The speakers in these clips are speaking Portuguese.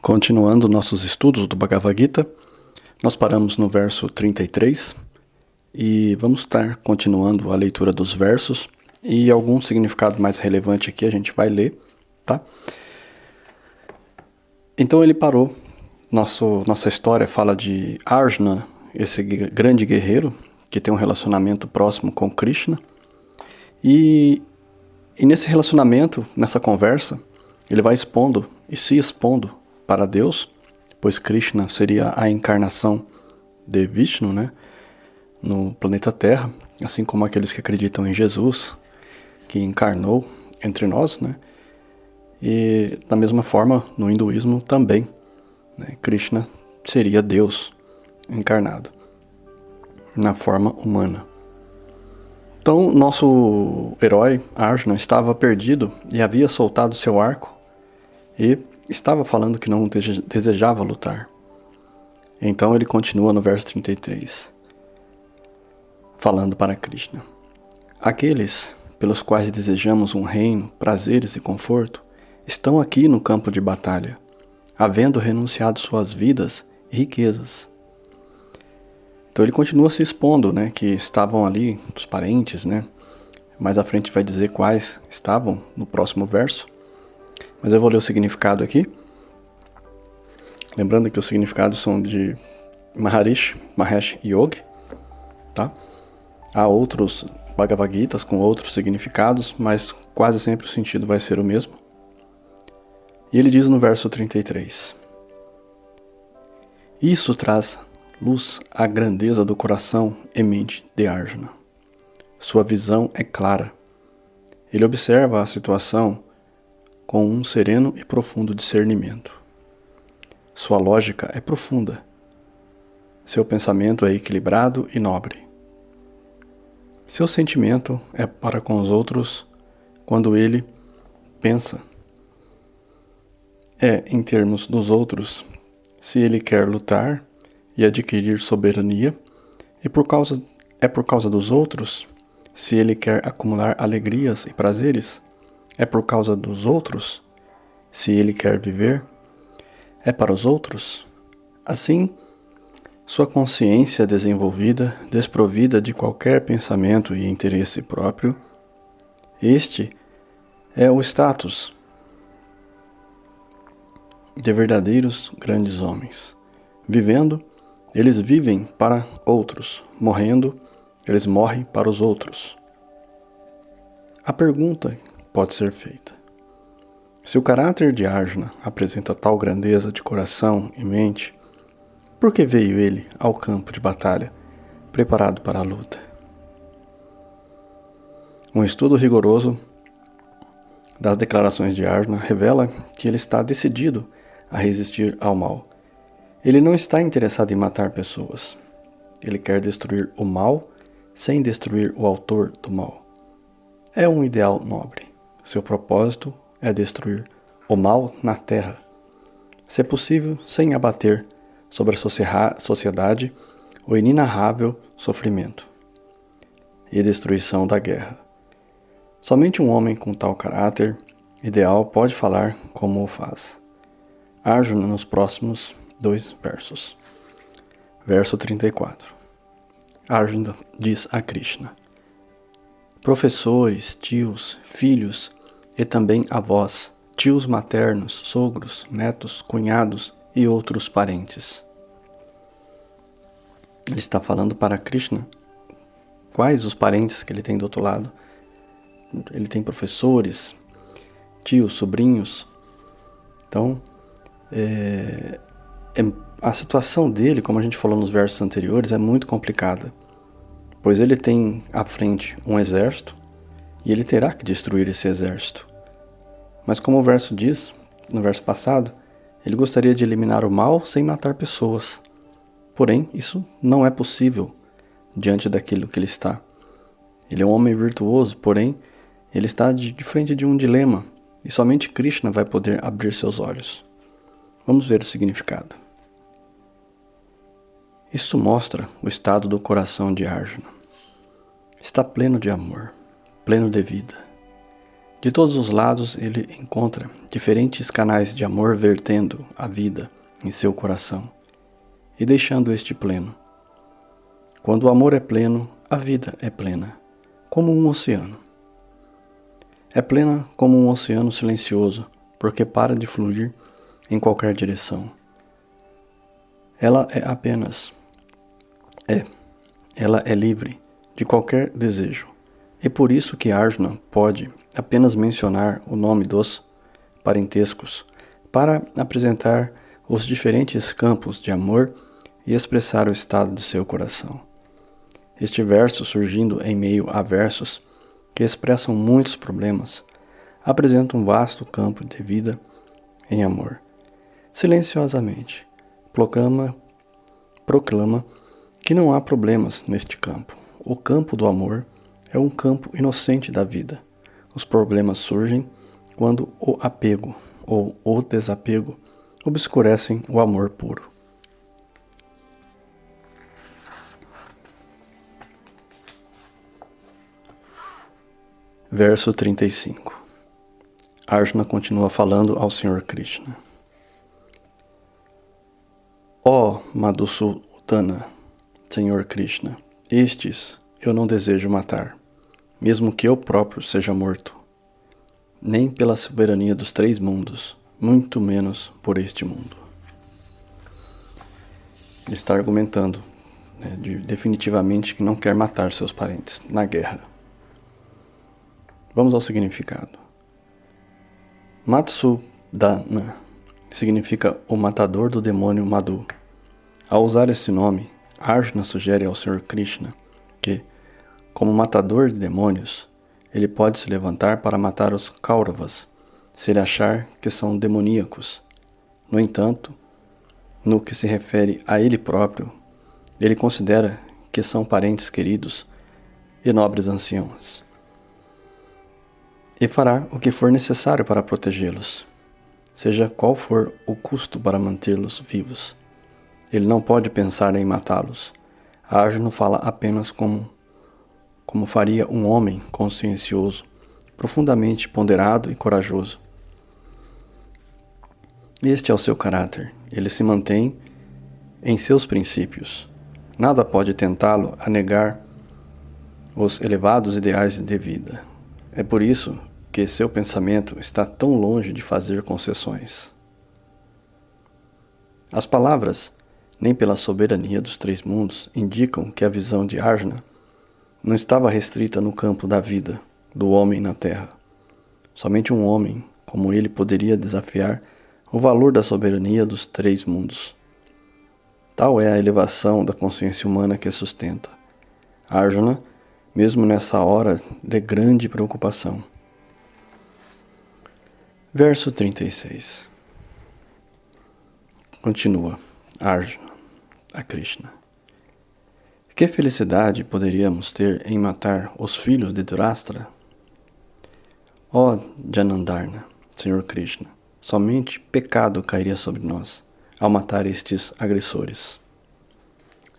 Continuando nossos estudos do Bhagavad Gita, nós paramos no verso 33 e vamos estar continuando a leitura dos versos e algum significado mais relevante aqui a gente vai ler, tá? Então ele parou. Nossa história fala de Arjuna, esse grande guerreiro que tem um relacionamento próximo com Krishna. E nesse relacionamento, nessa conversa, ele vai expondo e se expondo para Deus, pois Krishna seria a encarnação de Vishnu, né, no planeta Terra, assim como aqueles que acreditam em Jesus, que encarnou entre nós, né? E da mesma forma, no hinduísmo também, né, Krishna seria Deus encarnado na forma humana. Então, nosso herói, Arjuna, estava perdido e havia soltado seu arco e estava falando que não desejava lutar. Então ele continua no verso 33, falando para Krishna: aqueles pelos quais desejamos um reino, prazeres e conforto, estão aqui no campo de batalha, havendo renunciado suas vidas e riquezas. Então ele continua se expondo, né, que estavam ali os parentes, né? Mais à frente vai dizer quais estavam no próximo verso. Mas eu vou ler o significado aqui. Lembrando que os significados são de Maharishi, Mahesh Yogi, tá? Há outros Bhagavad Gitas com outros significados, mas quase sempre o sentido vai ser o mesmo. E ele diz no verso 33: isso traz luz à grandeza do coração e mente de Arjuna. Sua visão é clara. Ele observa a situação com um sereno e profundo discernimento. Sua lógica é profunda. Seu pensamento é equilibrado e nobre. Seu sentimento é para com os outros quando ele pensa. É em termos dos outros, se ele quer lutar e adquirir soberania, e por causa dos outros, se ele quer acumular alegrias e prazeres, é por causa dos outros, se ele quer viver, é para os outros. Assim, sua consciência desenvolvida, desprovida de qualquer pensamento e interesse próprio, este é o status de verdadeiros grandes homens. Vivendo, eles vivem para outros. Morrendo, eles morrem para os outros. A pergunta pode ser feita: se o caráter de Arjuna apresenta tal grandeza de coração e mente, por que veio ele ao campo de batalha, preparado para a luta? Um estudo rigoroso das declarações de Arjuna revela que ele está decidido a resistir ao mal. Ele não está interessado em matar pessoas. Ele quer destruir o mal sem destruir o autor do mal. É um ideal nobre. Seu propósito é destruir o mal na terra, se possível sem abater sobre a sociedade o inenarrável sofrimento e destruição da guerra. Somente um homem com tal caráter ideal pode falar como o faz. Arjuna nos próximos 2 versos. Verso 34. Arjuna diz a Krishna: professores, tios, filhos e também avós, tios maternos, sogros, netos, cunhados e outros parentes. Ele está falando para Krishna quais os parentes que ele tem do outro lado. Ele tem professores, tios, sobrinhos. Então, a situação dele, como a gente falou nos versos anteriores, é muito complicada, pois ele tem à frente um exército e ele terá que destruir esse exército. Mas como o verso diz, no verso passado, ele gostaria de eliminar o mal sem matar pessoas. Porém, isso não é possível diante daquilo que ele está. Ele é um homem virtuoso, porém, ele está de frente de um dilema e somente Krishna vai poder abrir seus olhos. Vamos ver o significado. Isso mostra o estado do coração de Arjuna. Está pleno de amor, pleno de vida, De todos os lados ele encontra diferentes canais de amor vertendo a vida em seu coração e deixando este pleno. Quando o amor é pleno, a vida é plena, como um oceano. É plena como um oceano silencioso, porque para de fluir em qualquer direção. Ela é livre de qualquer desejo. É por isso que Arjuna pode apenas mencionar o nome dos parentescos para apresentar os diferentes campos de amor e expressar o estado de seu coração. Este verso, surgindo em meio a versos que expressam muitos problemas, apresenta um vasto campo de vida em amor. Silenciosamente, proclama que não há problemas neste campo. O campo do amor é um campo inocente da vida. Os problemas surgem quando o apego ou o desapego obscurecem o amor puro. Verso 35. Arjuna continua falando ao Senhor Krishna. Ó Madhusudana, Senhor Krishna, estes eu não desejo matar, mesmo que eu próprio seja morto, nem pela soberania dos 3 mundos, muito menos por este mundo. Ele está argumentando, definitivamente, que não quer matar seus parentes na guerra. Vamos ao significado. Madhusudana significa o matador do demônio Madhu. Ao usar esse nome, Arjuna sugere ao Sr. Krishna que, como matador de demônios, ele pode se levantar para matar os Kauravas, se ele achar que são demoníacos. No entanto, no que se refere a ele próprio, ele considera que são parentes queridos e nobres anciãos, e fará o que for necessário para protegê-los, seja qual for o custo para mantê-los vivos. Ele não pode pensar em matá-los. Arjuna fala apenas como faria um homem consciencioso, profundamente ponderado e corajoso. Este é o seu caráter. Ele se mantém em seus princípios. Nada pode tentá-lo a negar os elevados ideais de vida. É por isso que seu pensamento está tão longe de fazer concessões. As palavras, nem pela soberania dos 3 mundos, indicam que a visão de Arjuna não estava restrita no campo da vida do homem na terra. Somente um homem, como ele, poderia desafiar o valor da soberania dos 3 mundos. Tal é a elevação da consciência humana que sustenta Arjuna, mesmo nessa hora de grande preocupação. Verso 36. Continua Arjuna a Krishna. Que felicidade poderíamos ter em matar os filhos de Dhritarashtra? Ó Janandarna, Senhor Krishna, somente pecado cairia sobre nós ao matar estes agressores.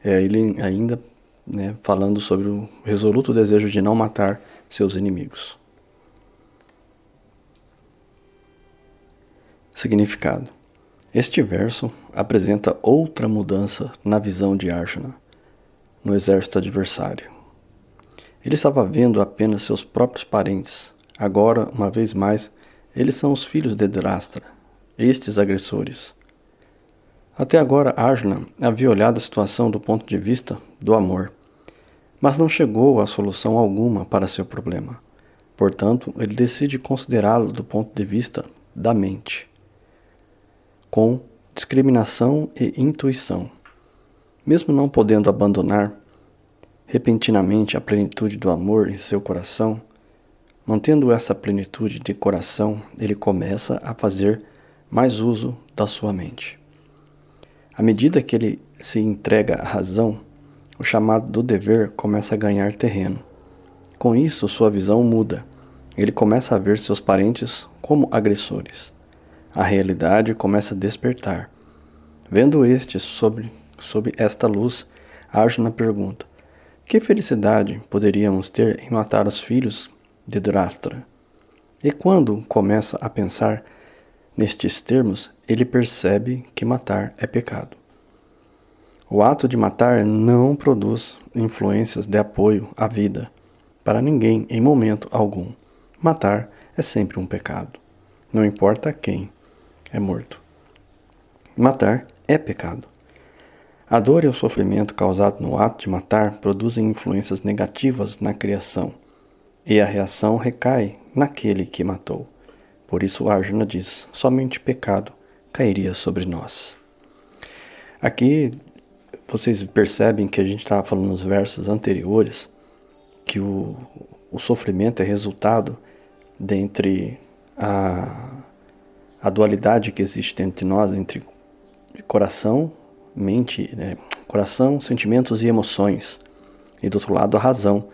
Ele ainda falando sobre o resoluto desejo de não matar seus inimigos. Significado. Este verso apresenta outra mudança na visão de Arjuna no exército adversário. Ele estava vendo apenas seus próprios parentes. Agora, uma vez mais, eles são os filhos de Dhritarashtra, estes agressores. Até agora, Arjuna havia olhado a situação do ponto de vista do amor, mas não chegou a solução alguma para seu problema. Portanto, ele decide considerá-lo do ponto de vista da mente, com discriminação e intuição. Mesmo não podendo abandonar repentinamente a plenitude do amor em seu coração, mantendo essa plenitude de coração, ele começa a fazer mais uso da sua mente. À medida que ele se entrega à razão, o chamado do dever começa a ganhar terreno. Com isso, sua visão muda. Ele começa a ver seus parentes como agressores. A realidade começa a despertar. Vendo estes sob esta luz, Arjuna pergunta: que felicidade poderíamos ter em matar os filhos de Dhritarashtra? E quando começa a pensar nestes termos, ele percebe que matar é pecado. O ato de matar não produz influências de apoio à vida para ninguém em momento algum. Matar é sempre um pecado, não importa quem é morto. Matar é pecado. A dor e o sofrimento causado no ato de matar produzem influências negativas na criação, e a reação recai naquele que matou. Por isso Arjuna diz, somente pecado cairia sobre nós. Aqui vocês percebem que a gente estava falando nos versos anteriores que o sofrimento é resultado dentre a dualidade que existe entre nós, entre coração, mente, coração, sentimentos e emoções. E do outro lado a razão,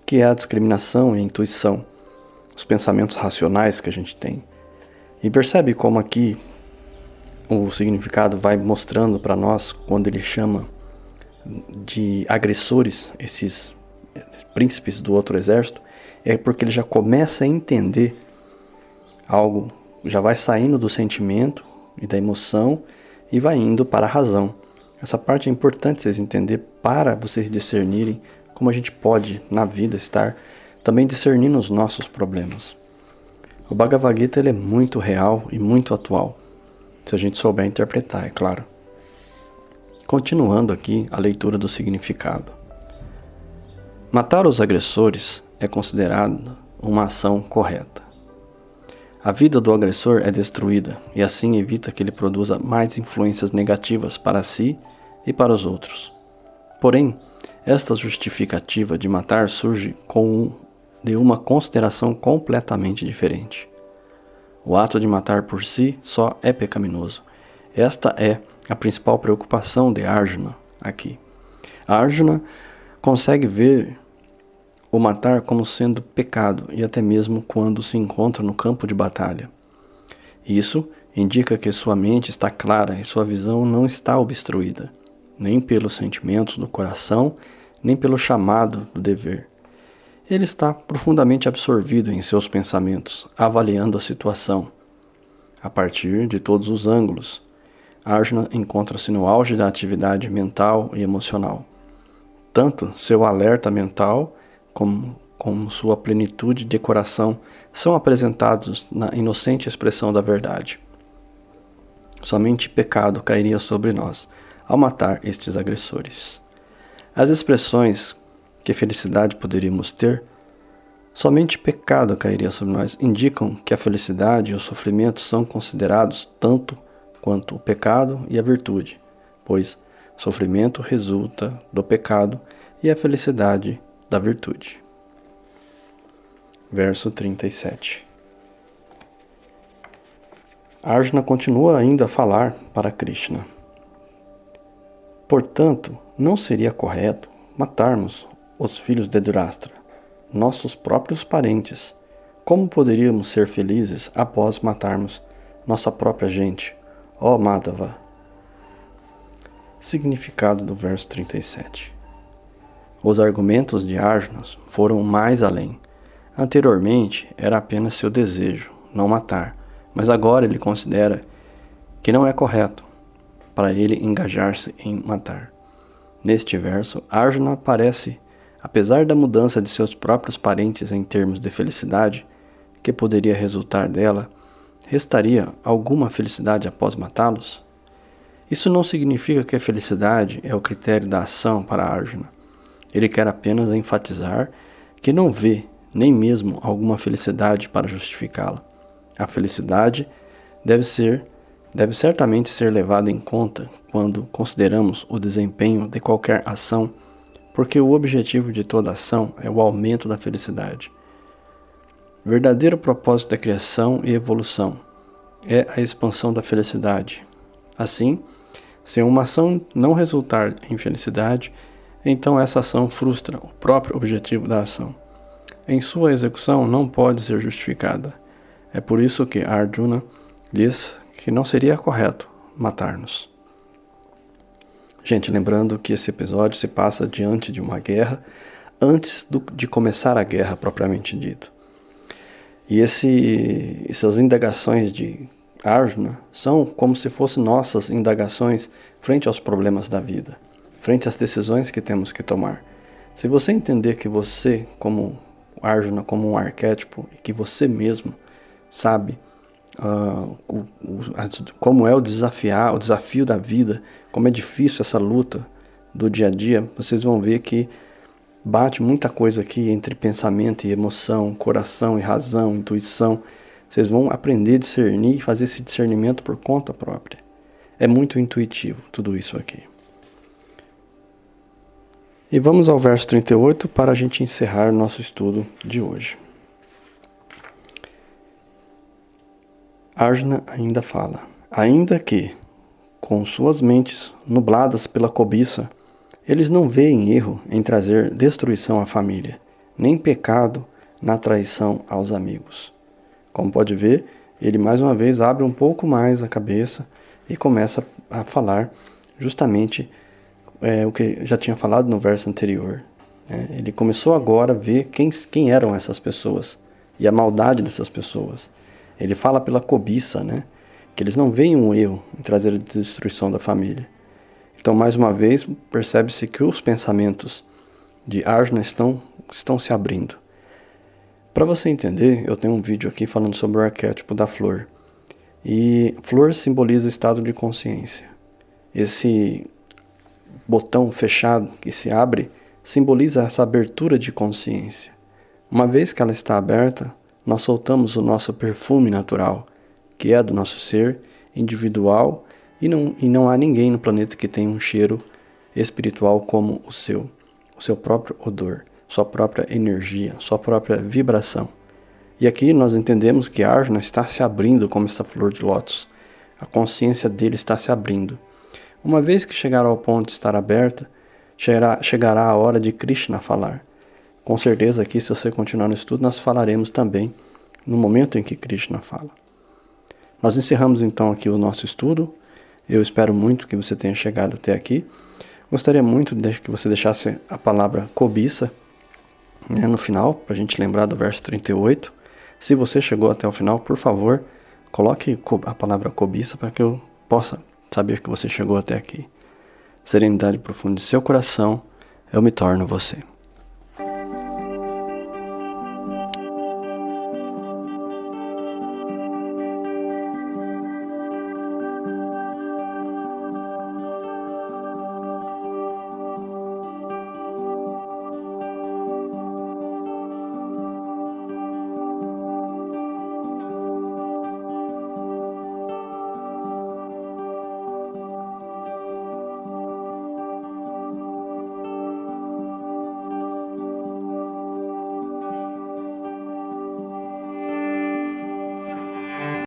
que é a discriminação e a intuição, os pensamentos racionais que a gente tem. E percebe como aqui o significado vai mostrando para nós quando ele chama de agressores esses príncipes do outro exército, é porque ele já começa a entender algo, já vai saindo do sentimento e da emoção e vai indo para a razão. Essa parte é importante vocês entenderem para vocês discernirem como a gente pode na vida estar também discernindo os nossos problemas. O Bhagavad Gita ele é muito real e muito atual, se a gente souber interpretar, é claro. Continuando aqui a leitura do significado. Matar os agressores é considerado uma ação correta. A vida do agressor é destruída e assim evita que ele produza mais influências negativas para si e para os outros. Porém, esta justificativa de matar surge de uma consideração completamente diferente. O ato de matar por si só é pecaminoso. Esta é a principal preocupação de Arjuna aqui. Arjuna consegue ver o matar como sendo pecado e até mesmo quando se encontra no campo de batalha. Isso indica que sua mente está clara e sua visão não está obstruída, nem pelos sentimentos do coração, nem pelo chamado do dever. Ele está profundamente absorvido em seus pensamentos, avaliando a situação. A partir de todos os ângulos, Arjuna encontra-se no auge da atividade mental e emocional. Tanto seu alerta mental como sua plenitude de coração são apresentados na inocente expressão da verdade. Somente pecado cairia sobre nós ao matar estes agressores. As expressões que felicidade poderíamos ter, somente pecado cairia sobre nós, indicam que a felicidade e o sofrimento são considerados tanto quanto o pecado e a virtude, pois sofrimento resulta do pecado e a felicidade da virtude. Verso 37. Arjuna continua ainda a falar para Krishna. Portanto, não seria correto matarmos os filhos de Dhritarashtra, nossos próprios parentes. Como poderíamos ser felizes após matarmos nossa própria gente, ó Madhava? Significado do verso 37. Os argumentos de Arjuna foram mais além. Anteriormente era apenas seu desejo, não matar, mas agora ele considera que não é correto para ele engajar-se em matar. Neste verso, Arjuna parece, apesar da mudança de seus próprios parentes em termos de felicidade, que poderia resultar dela, restaria alguma felicidade após matá-los? Isso não significa que a felicidade é o critério da ação para Arjuna. Ele quer apenas enfatizar que não vê nem mesmo alguma felicidade para justificá-la. A felicidade deve certamente ser levada em conta quando consideramos o desempenho de qualquer ação, porque o objetivo de toda ação é o aumento da felicidade. O verdadeiro propósito da criação e evolução é a expansão da felicidade. Assim, se uma ação não resultar em felicidade, então essa ação frustra o próprio objetivo da ação. Em sua execução não pode ser justificada. É por isso que Arjuna diz que não seria correto matar-nos. Gente, lembrando que esse episódio se passa diante de uma guerra, antes de começar a guerra propriamente dita. E essas indagações de Arjuna são como se fossem nossas indagações frente aos problemas da vida, frente às decisões que temos que tomar. Se você entender que você, como Arjuna, como um arquétipo, e que você mesmo sabe como é o desafio da vida, como é difícil essa luta do dia a dia, vocês vão ver que bate muita coisa aqui entre pensamento e emoção, coração e razão, intuição. Vocês vão aprender a discernir e fazer esse discernimento por conta própria. É muito intuitivo tudo isso aqui. E vamos ao verso 38 para a gente encerrar nosso estudo de hoje. Arjuna ainda fala: ainda que, com suas mentes nubladas pela cobiça, eles não veem erro em trazer destruição à família, nem pecado na traição aos amigos. Como pode ver, ele mais uma vez abre um pouco mais a cabeça e começa a falar justamente o que já tinha falado no verso anterior. Ele começou agora a ver quem eram essas pessoas e a maldade dessas pessoas. Ele fala pela cobiça, que eles não veem um erro em trazer a destruição da família. Então, mais uma vez, percebe-se que os pensamentos de Arjuna estão se abrindo. Para você entender, eu tenho um vídeo aqui falando sobre o arquétipo da flor. E flor simboliza estado de consciência. Esse botão fechado que se abre simboliza essa abertura de consciência. Uma vez que ela está aberta, nós soltamos o nosso perfume natural, que é do nosso ser individual, e não há ninguém no planeta que tenha um cheiro espiritual como o seu próprio odor, sua própria energia, sua própria vibração. E aqui nós entendemos que Arjuna está se abrindo como essa flor de lótus. A consciência dele está se abrindo. Uma vez que chegar ao ponto de estar aberta, chegará a hora de Krishna falar. Com certeza aqui, se você continuar no estudo, nós falaremos também no momento em que Krishna fala. Nós encerramos então aqui o nosso estudo. Eu espero muito que você tenha chegado até aqui. Gostaria muito que você deixasse a palavra cobiça no final, para a gente lembrar do verso 38. Se você chegou até o final, por favor, coloque a palavra cobiça para que eu possa saber que você chegou até aqui. Serenidade profunda de seu coração, eu me torno você.